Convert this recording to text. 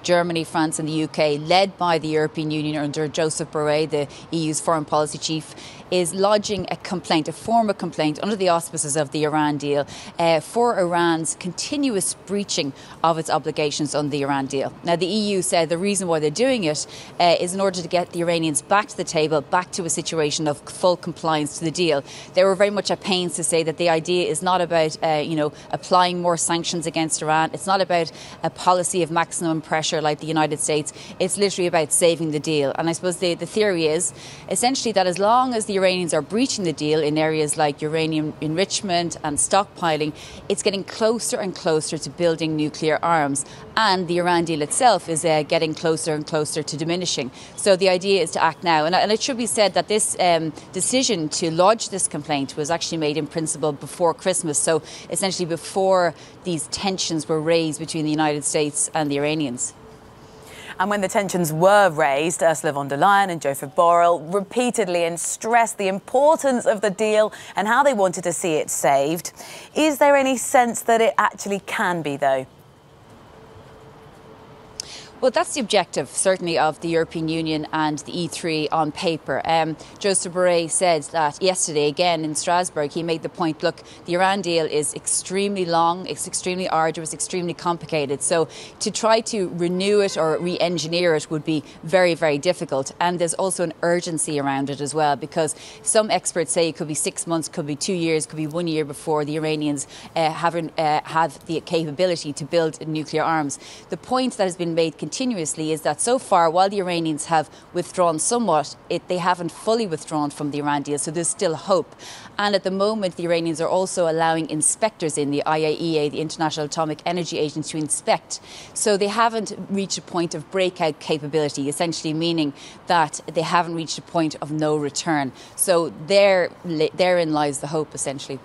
Germany, France and the UK, led by the European Union under Joseph Borrell, the EU's foreign policy chief, is lodging a complaint, a formal complaint under the auspices of the Iran deal for Iran's continuous breaching of its obligations on the Iran deal. Now, the EU said the reason why they're doing it is in order to get the Iranians back to the table, back to a situation of full compliance to the deal. They were very much at pains to say that the idea is not about, applying more sanctions against Iran. It's not about a policy of maximum pressure like the United States. It's literally about saving the deal. And I suppose the theory is essentially that as long as the Iranians are breaching the deal in areas like uranium enrichment and stockpiling, it's getting closer and closer to building nuclear arms. And the Iran deal itself is getting closer and closer to diminishing. So the idea is to act now. And it should be said that this decision to lodge this complaint was actually made in principle before Christmas. So essentially before these tensions were raised between the United States and the Iranians. And when the tensions were raised, Ursula von der Leyen and Joseph Borrell repeatedly stressed the importance of the deal and how they wanted to see it saved. Is there any sense that it actually can be, though? Well, that's the objective, certainly, of the European Union and the E3 on paper. Joseph Borrell said that yesterday, again in Strasbourg, he made the point, look, the Iran deal is extremely long, it's extremely arduous, extremely complicated. So to try to renew it or re-engineer it would be very, very difficult. And there's also an urgency around it as well, because some experts say it could be 6 months, could be 2 years, could be 1 year before the Iranians have the capability to build nuclear arms. The point that has been made continuously is that so far, while the Iranians have withdrawn somewhat, they haven't fully withdrawn from the Iran deal, so there's still hope. And at the moment, the Iranians are also allowing inspectors in the IAEA, the International Atomic Energy Agency, to inspect. So they haven't reached a point of breakout capability, essentially meaning that they haven't reached a point of no return. So therein lies the hope, essentially.